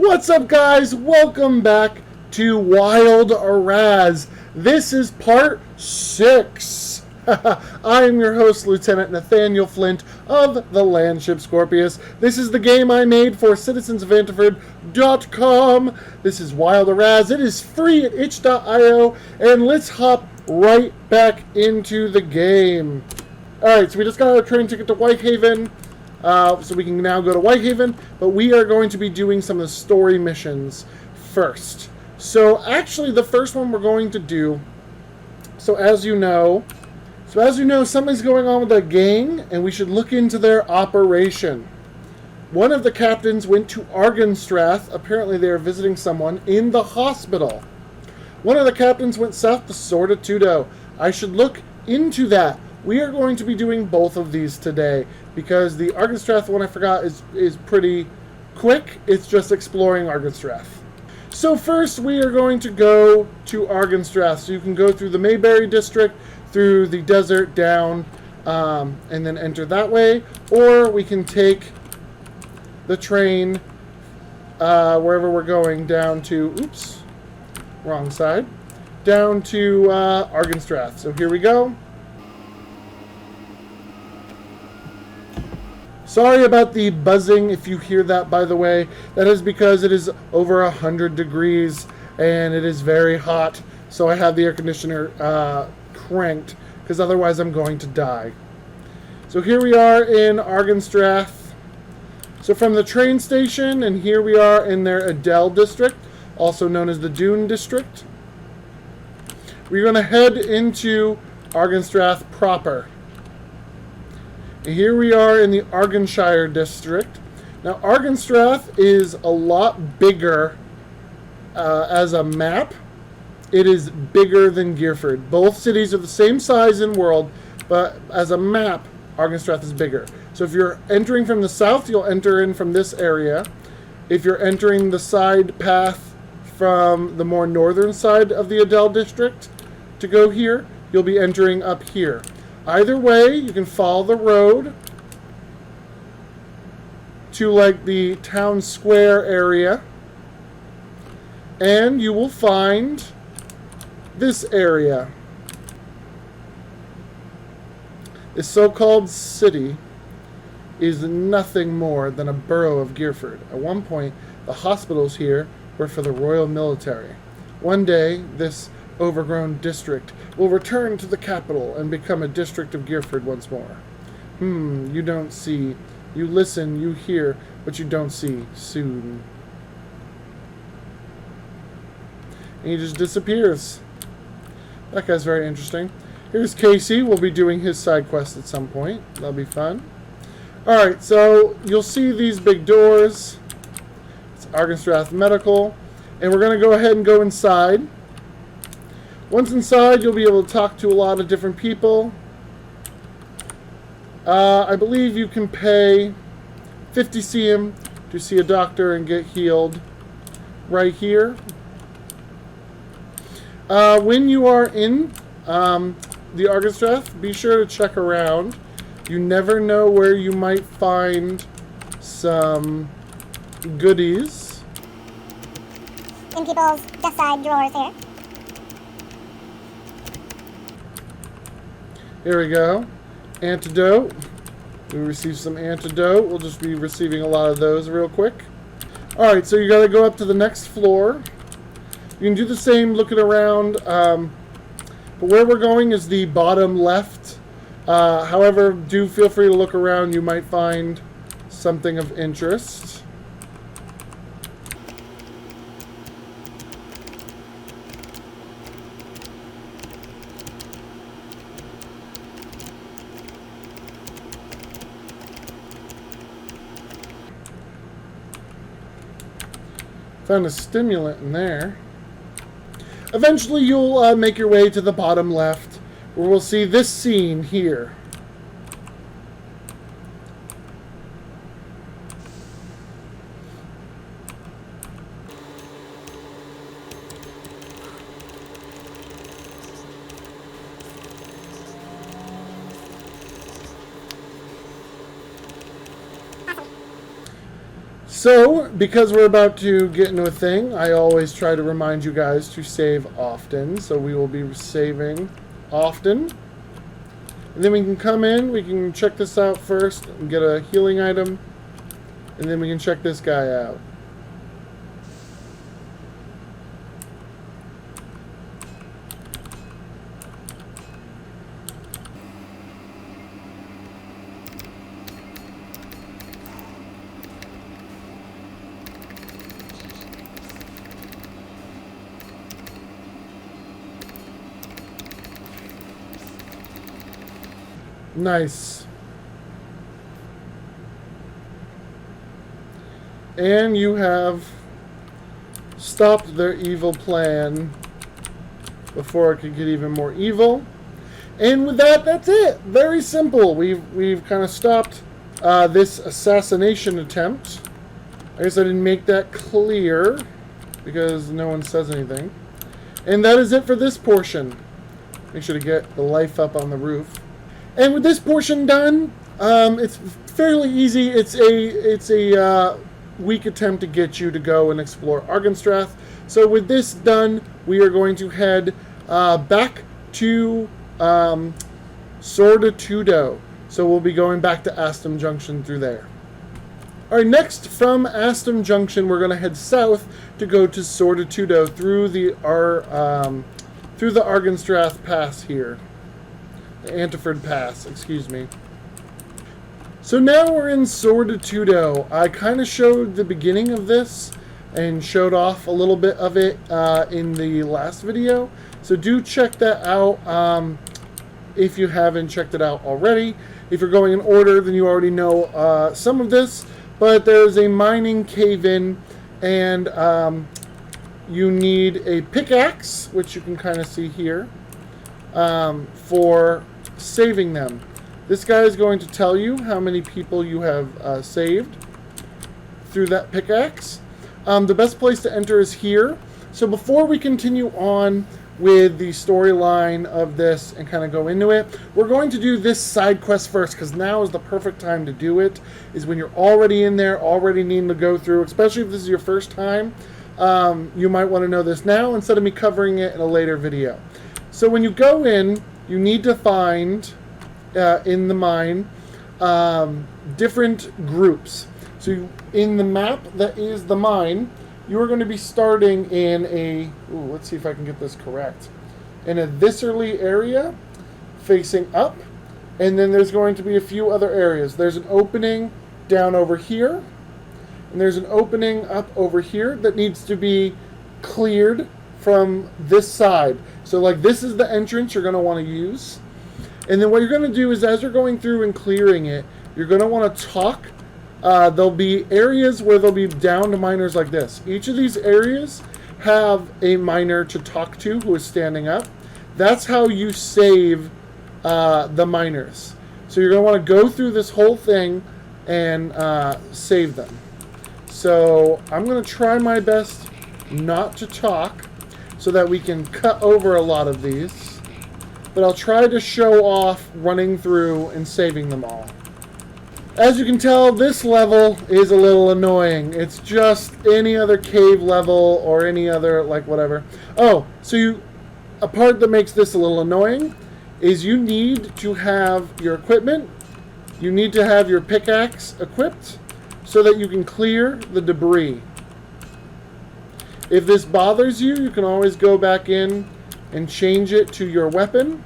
What's up, guys? Welcome back to Wild Araz. This is part 6. I am your host, Lieutenant Nathaniel Flint of the Landship Scorpios. This is the game I made for citizensofanteford.com. This is Wild Araz. It is free at itch.io, and let's hop right back into the game. Alright, so we just got our train ticket to Whitehaven. So we can now go to Whitehaven, but we are going to be doing some of the story missions first. So actually, the first one we're going to do, so as you know, something's going on with the gang, and we should look into their operation. One of the captains went to Argenstrath. Apparently they are visiting someone in the hospital. One of the captains went south to Sorditudo. I should look into that. We are going to be doing both of these today because the Argenstrath one I forgot is pretty quick. It's just exploring Argenstrath. So first we are going to go to Argenstrath. So you can go through the Mayberry district, through the desert down, and then enter that way. Or we can take the train wherever we're going down to, oops, wrong side, down to Argenstrath. So here we go. Sorry about the buzzing if you hear that, by the way. That is because it is over 100 degrees and it is very hot. So I have the air conditioner cranked because otherwise I'm going to die. So here we are in Argenstrath. So from the train station, and here we are in their Adele district, also known as the Dune district. We're going to head into Argenstrath proper. Here we are in the Argentshire district. Now, Argenstrath is a lot bigger as a map. It is bigger than Gearford. Both cities are the same size in world, but as a map, Argenstrath is bigger. So if you're entering from the south, you'll enter in from this area. If you're entering the side path from the more northern side of the Adele district to go here, you'll be entering up here. Either way, you can follow the road to like the town square area, and you will find this area. This so-called city is nothing more than a borough of Gearford. At one point, the hospitals here were for the Royal Military. One day, this overgrown district will return to the capital and become a district of Gearford once more. You don't see. You listen, you hear, but you don't see. Soon. And he just disappears. That guy's very interesting. Here's Casey. We'll be doing his side quest at some point. That'll be fun. Alright, so you'll see these big doors. It's Argenstrath Medical. And we're going to go ahead and go inside. Once inside, you'll be able to talk to a lot of different people. I believe you can pay 50 CM to see a doctor and get healed right here. When you are in the Argenstrath, be sure to check around. You never know where you might find some goodies. In people's left side drawers here. Here we go. Antidote. We received some antidote. We'll just be receiving a lot of those real quick. Alright, so you gotta go up to the next floor. You can do the same looking around, but where we're going is the bottom left. However, do feel free to look around. You might find something of interest. Found a stimulant in there. Eventually you'll make your way to the bottom left, where we'll see this scene here. So, because we're about to get into a thing, I always try to remind you guys to save often. So we will be saving often. And then we can come in, we can check this out first and get a healing item. And then we can check this guy out. Nice. And you have stopped their evil plan before it could get even more evil. And with that, that's it. Very simple. We've kind of stopped this assassination attempt. I guess I didn't make that clear because no one says anything. And that is it for this portion. Make sure to get the life up on the roof. And with this portion done, it's fairly easy. It's a weak attempt to get you to go and explore Argenstrath. So with this done, we are going to head back to Sorditudo. So we'll be going back to Aston Junction through there. All right, next from Aston Junction, we're going to head south to go to Sorditudo through the Argenstrath Pass here. The Antiford Pass, excuse me. So now we're in Sorditudo. I kind of showed the beginning of this and showed off a little bit of it in the last video. So do check that out if you haven't checked it out already. If you're going in order, then you already know some of this. But there's a mining cave-in, and you need a pickaxe, which you can kind of see here, for saving them. This guy is going to tell you how many people you have saved through that pickaxe. The best place to enter is here. So before we continue on with the storyline of this and kind of go into it, we're going to do this side quest first, because now is the perfect time to do it, is when you're already in there, already needing to go through, especially if this is your first time. You might want to know this now instead of me covering it in a later video. So when you go in, you need to find in the mine different groups. So in the map that is the mine, you are going to be starting in a, let's see if I can get this correct, in a viscerally area facing up, and then there's going to be a few other areas. There's an opening down over here, and there's an opening up over here that needs to be cleared from this side. So like this is the entrance you're going to want to use. And then what you're going to do is, as you're going through and clearing it, you're going to want to talk. There'll be areas where there'll be downed miners like this. Each of these areas have a miner to talk to who is standing up. That's how you save the miners. So you're going to want to go through this whole thing and save them. So I'm going to try my best not to talk so that we can cut over a lot of these. But I'll try to show off running through and saving them all. As you can tell, this level is a little annoying. It's just any other cave level or any other, like, whatever. Oh, so a part that makes this a little annoying is you need to have your equipment. You need to have your pickaxe equipped so that you can clear the debris. If this bothers you, you can always go back in and change it to your weapon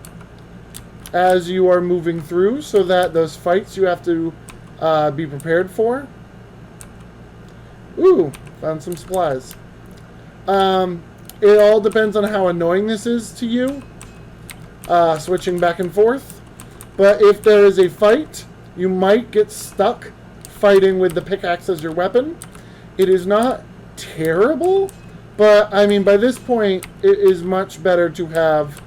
as you are moving through, so that those fights you have to be prepared for. Ooh, found some supplies. It all depends on how annoying this is to you, switching back and forth. But if there is a fight, you might get stuck fighting with the pickaxe as your weapon. It is not terrible, but I mean, by this point, it is much better to have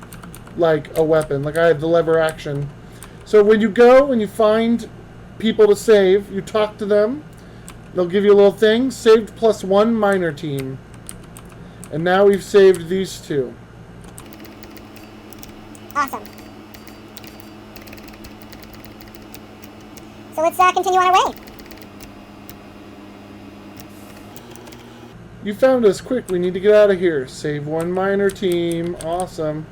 like a weapon. Like I have the lever action. So when you go and you find people to save, you talk to them. They'll give you a little thing. Saved +1 miner team. And now we've saved these two. Awesome. So let's continue on our way. You found us. Quick, we need to get out of here. Save one miner team. Awesome.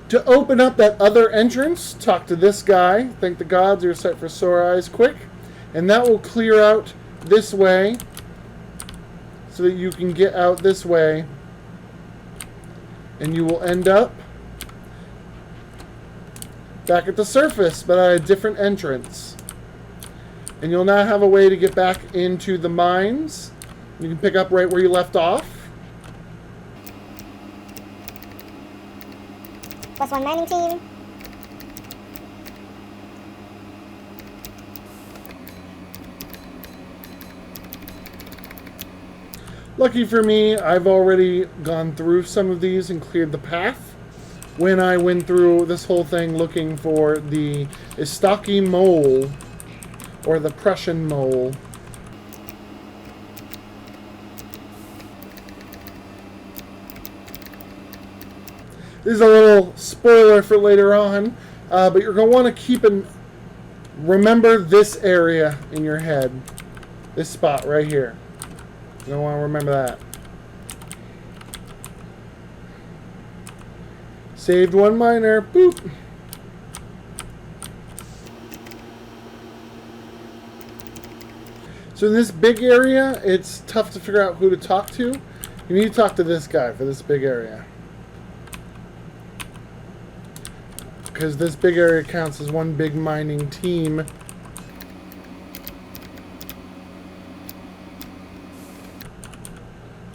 To open up that other entrance, talk to this guy. Thank the gods you're set for sore eyes. Quick. And that will clear out this way so that you can get out this way. And you will end up back at the surface, but at a different entrance. And you'll now have a way to get back into the mines. You can pick up right where you left off. +1 mining team. Lucky for me, I've already gone through some of these and cleared the path when I went through this whole thing looking for the Istaki mole, or the Prussian mole. This is a little spoiler for later on, but you're going to want to remember this area in your head. This spot right here. You're going to want to remember that. Saved one miner. Boop. So in this big area, it's tough to figure out who to talk to. You need to talk to this guy for this big area. Because this big area counts as one big mining team.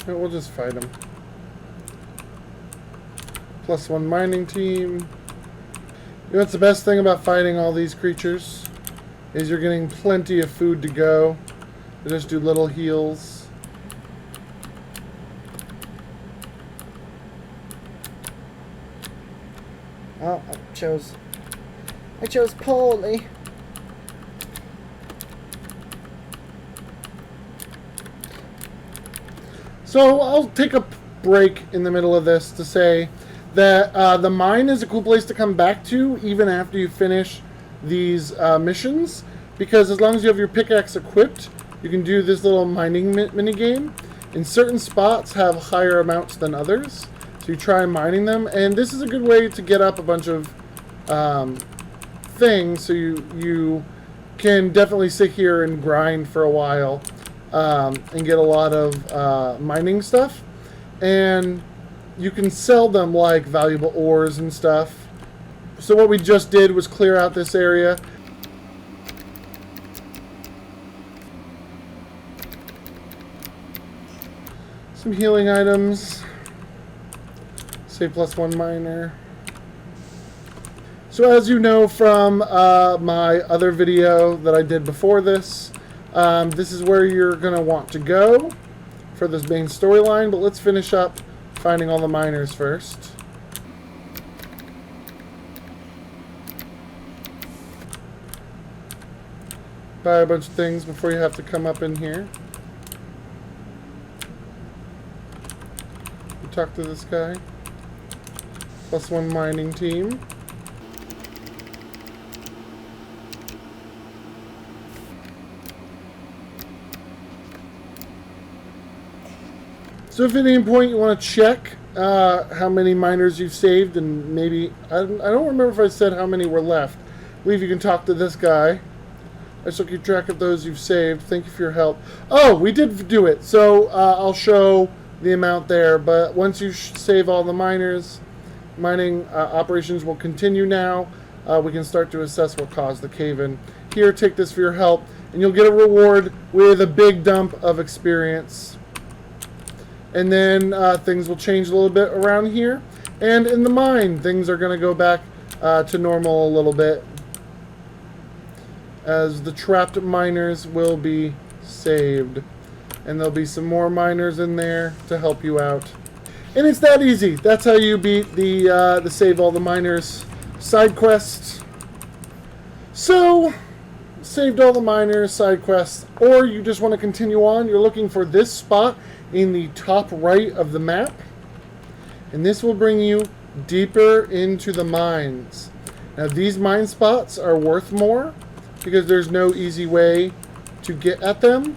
We'll just fight him. +1 mining team. You know what's the best thing about fighting all these creatures? Is you're getting plenty of food to go. They just do little heals. Oh, I chose poorly. So I'll take a break in the middle of this to say that the mine is a cool place to come back to even after you finish these missions, because as long as you have your pickaxe equipped, you can do this little mining mini game. And certain spots have higher amounts than others, so you try mining them, and this is a good way to get up a bunch of things, so you can definitely sit here and grind for a while and get a lot of mining stuff, and you can sell them like valuable ores and stuff. So what we just did was clear out this area. Some healing items. Save +1 miner. So as you know from my other video that I did before this, this is where you're going to want to go for this main storyline, but let's finish up finding all the miners first. Buy a bunch of things before you have to come up in here. Talk to this guy. +1 mining team. So if at any point you want to check how many miners you've saved, and maybe, I don't remember if I said how many were left. I believe you can talk to this guy. I still keep track of those you've saved. Thank you for your help. Oh, we did do it. So I'll show the amount there, but once you save all the miners, mining operations will continue now. We can start to assess what caused the cave-in. Here, take this for your help, and you'll get a reward with a big dump of experience. And then things will change a little bit around here. And in the mine, things are going to go back to normal a little bit, as the trapped miners will be saved. And there'll be some more miners in there to help you out. And it's that easy. That's how you beat the Save All the Miners side quest. So, saved all the miners side quest, or you just want to continue on. You're looking for this spot in the top right of the map. And this will bring you deeper into the mines. Now, these mine spots are worth more because there's no easy way to get at them.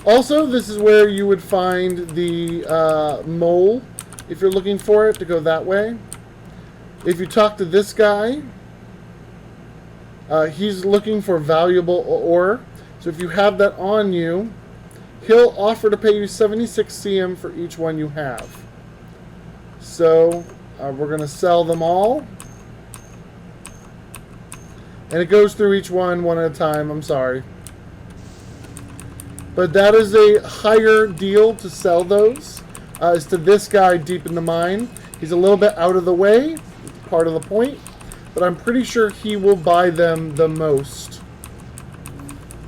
Also, this is where you would find the mole, if you're looking for it, to go that way. If you talk to this guy, he's looking for valuable ore. So if you have that on you, he'll offer to pay you 76 CM for each one you have. So we're going to sell them all. And it goes through each one at a time. I'm sorry. But that is a higher deal to sell those. Is to this guy deep in the mine. He's a little bit out of the way. Part of the point. But I'm pretty sure he will buy them the most.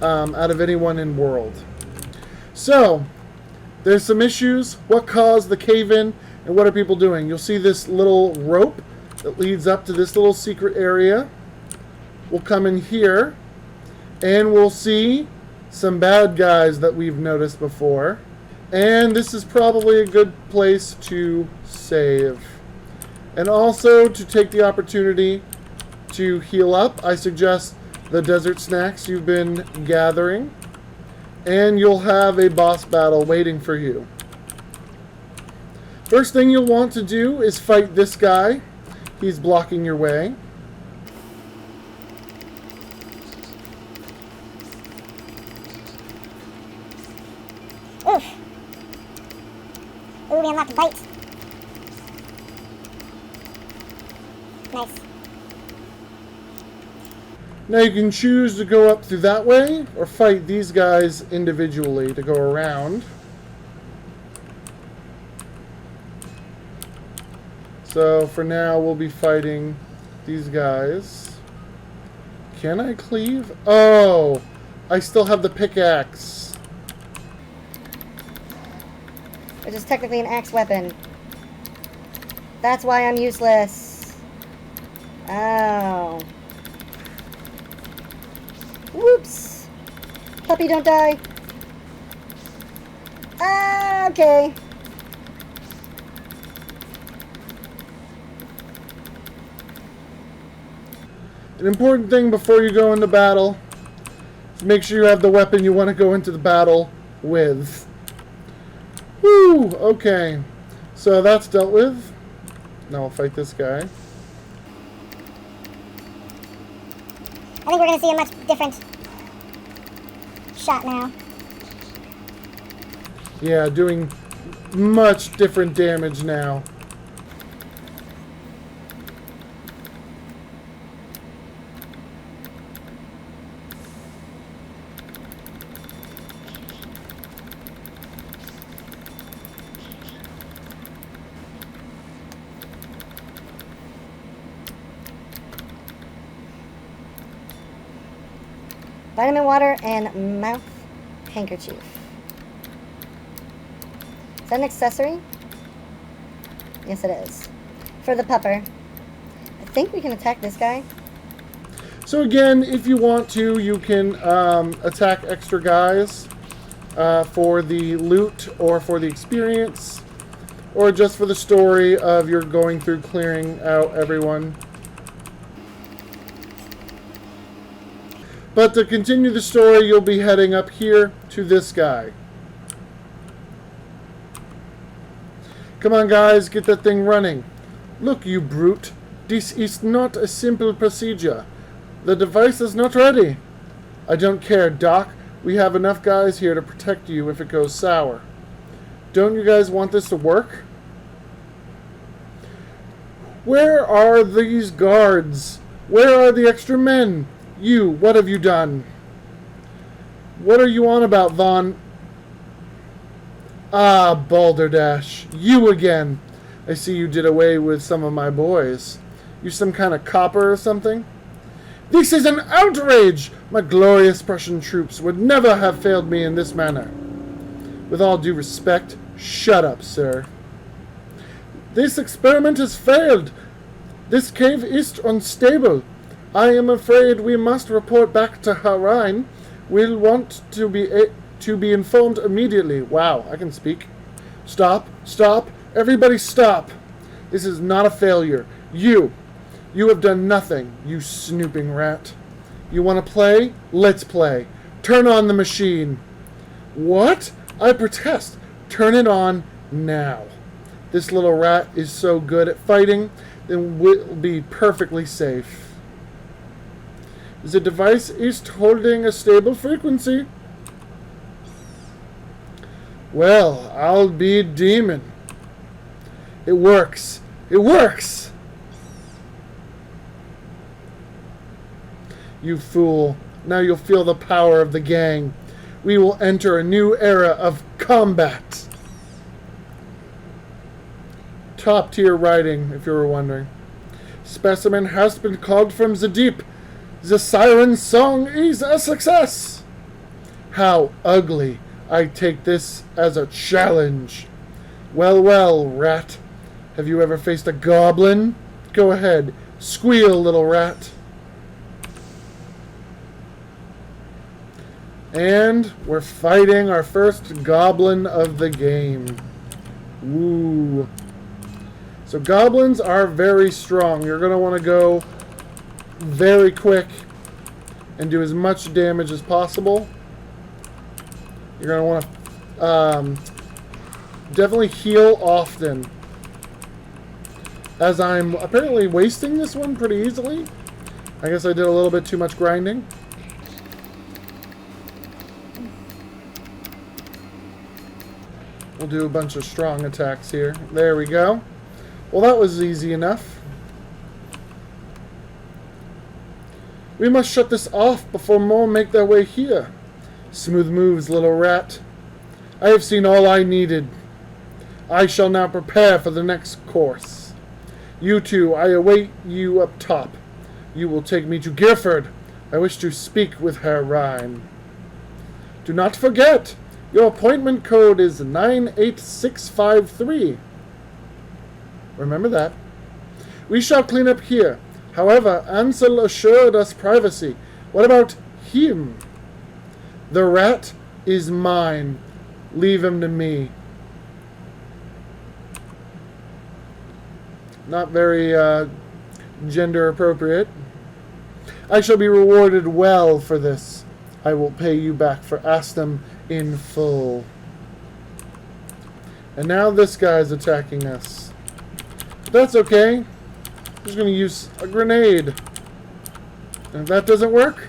Out of anyone in world. So, there's some issues. What caused the cave-in? And what are people doing? You'll see this little rope that leads up to this little secret area. We'll come in here. And we'll see some bad guys that we've noticed before. And this is probably a good place to save. And also to take the opportunity to heal up. I suggest the desert snacks you've been gathering. And you'll have a boss battle waiting for you. First thing you'll want to do is fight this guy. He's blocking your way. Oof. Ooh, we unlocked bite. Nice. Now you can choose to go up through that way or fight these guys individually to go around. So for now we'll be fighting these guys. Can I cleave? Oh, I still have the pickaxe. Which is technically an axe weapon. That's why I'm useless. Oh. Whoops. Puppy, don't die. Ah, okay. An important thing before you go into battle is make sure you have the weapon you want to go into the battle with. Woo! Okay. So that's dealt with. Now we'll fight this guy. I think we're going to see a much different shot now. Yeah, doing much different damage now. Vitamin water and mouth handkerchief. Is that an accessory? Yes, it is. For the pupper. I think we can attack this guy. So again, if you want to, you can attack extra guys for the loot or for the experience, or just for the story of you're going through clearing out everyone. But to continue the story, you'll be heading up here to this guy. Come on, guys, get that thing running. Look, you brute. This is not a simple procedure. The device is not ready. I don't care, Doc. We have enough guys here to protect you if it goes sour. Don't you guys want this to work? Where are these guards? Where are the extra men? You, what have you done? What are you on about, Vaughn? Ah, Balderdash, you again. I see you did away with some of my boys. You some kind of copper or something? This is an outrage! My glorious Prussian troops would never have failed me in this manner. With all due respect, shut up, sir. This experiment has failed. This cave is unstable. I am afraid we must report back to Harine. We'll want to be informed immediately. Wow, I can speak. Stop, stop, everybody stop. This is not a failure. You have done nothing, you snooping rat. You want to play? Let's play. Turn on the machine. What? I protest. Turn it on now. This little rat is so good at fighting, then we'll be perfectly safe. The device is holding a stable frequency. Well, I'll be a demon. It works. It works! You fool. Now you'll feel the power of the gang. We will enter a new era of combat. Top tier writing, if you were wondering. Specimen has been called from the deep. The siren song is a success. How ugly. I take this as a challenge. Well, well, rat. Have you ever faced a goblin? Go ahead. Squeal, little rat. And we're fighting our first goblin of the game. Woo. So goblins are very strong. You're going to want to go very quick and do as much damage as possible. You're going to want to definitely heal often. As I'm apparently wasting this one pretty easily. I guess I did a little bit too much grinding. We'll do a bunch of strong attacks here. There we go. Well, that was easy enough. We must shut this off before more make their way here. Smooth moves, little rat. I have seen all I needed. I shall now prepare for the next course. You two, I await you up top. You will take me to Guilford. I wish to speak with Herr Rhine. Do not forget, your appointment code is 98653. Remember that. We shall clean up here. However, Ansel assured us privacy. What about him? The rat is mine. Leave him to me. Not very gender appropriate. I shall be rewarded well for this. I will pay you back for Astum in full. And now this guy's attacking us. But that's okay. I'm just going to use a grenade. And if that doesn't work,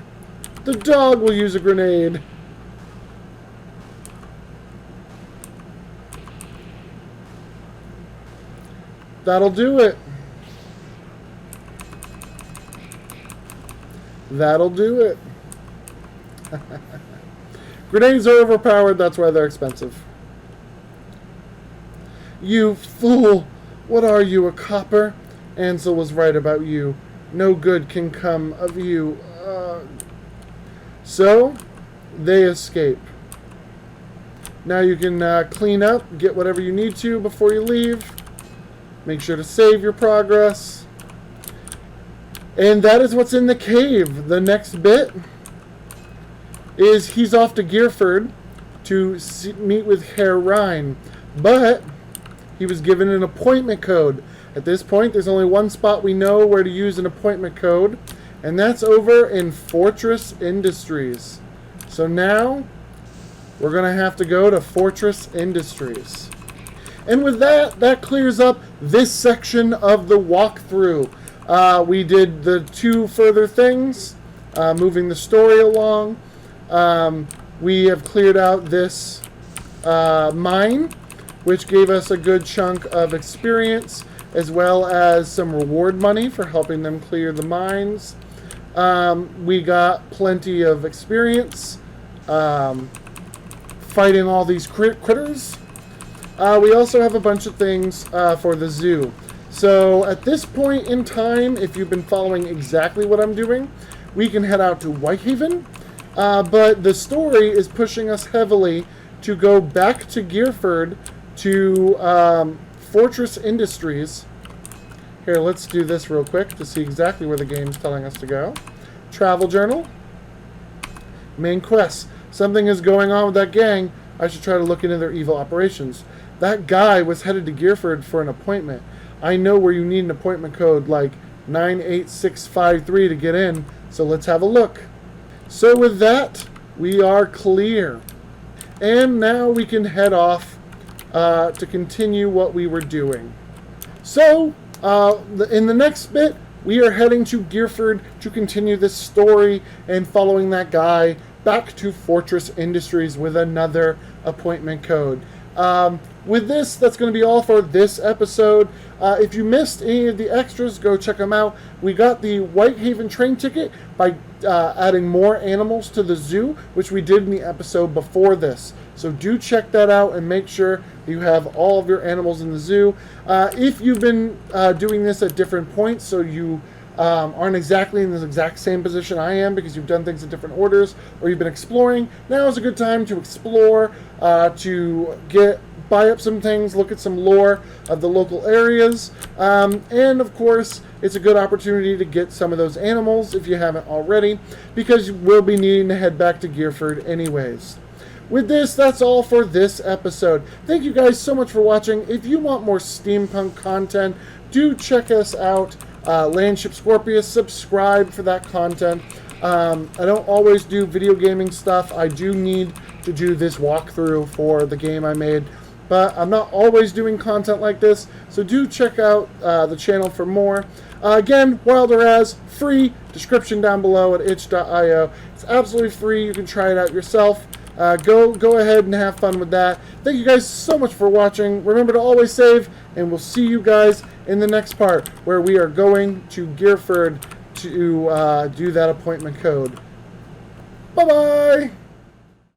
the dog will use a grenade. That'll do it. That'll do it. Grenades are overpowered, that's why they're expensive. You fool! What are you, a copper? Ansel was right about you. No good can come of you. So, they escape. Now you can clean up, get whatever you need to before you leave. Make sure to save your progress. And that is what's in the cave. The next bit is he's off to Guilford to meet with Herr Rhine. But he was given an appointment code. At this point, there's only one spot we know where to use an appointment code, and that's over in Fortress Industries. So now, we're going to have to go to Fortress Industries. And with that, that clears up this section of the walkthrough. We did the two further things, moving the story along. We have cleared out this mine, which gave us a good chunk of experience, as well as some reward money for helping them clear the mines. We got plenty of experience fighting all these critters. We also have a bunch of things for the zoo. So at this point in time, if you've been following exactly what I'm doing, we can head out to Whitehaven. But the story is pushing us heavily to go back to Guilford to Fortress Industries. Here, let's do this real quick to see exactly where the game's telling us to go. Travel journal. Main quest. Something is going on with that gang. I should try to look into their evil operations. That guy was headed to Guilford for an appointment. I know where you need an appointment code like 98653 to get in, so let's have a look. So with that, we are clear. And now we can head off to continue what we were doing. So, in the next bit, we are heading to Gearford to continue this story and following that guy back to Fortress Industries with another appointment code. With this, that's going to be all for this episode. If you missed any of the extras, go check them out. We got the Whitehaven train ticket by adding more animals to the zoo, which we did in the episode before this. So do check that out and make sure you have all of your animals in the zoo. If you've been doing this at different points, so you aren't exactly in the exact same position I am because you've done things in different orders or you've been exploring, now is a good time to explore, to buy up some things, look at some lore of the local areas, and of course it's a good opportunity to get some of those animals if you haven't already, because we'll be needing to head back to Gearford anyways. With this, that's all for this episode. Thank you guys so much for watching. If you want more steampunk content, do check us out. Landship Scorpios, subscribe for that content. I don't always do video gaming stuff. I do need to do this walkthrough for the game I made, but I'm not always doing content like this, so do check out the channel for more. Again, Wild Araz, free, description down below at itch.io. It's absolutely free. You can try it out yourself. Go ahead and have fun with that. Thank you guys so much for watching. Remember to always save, and we'll see you guys in the next part where we are going to Gearford to do that appointment code. Bye-bye!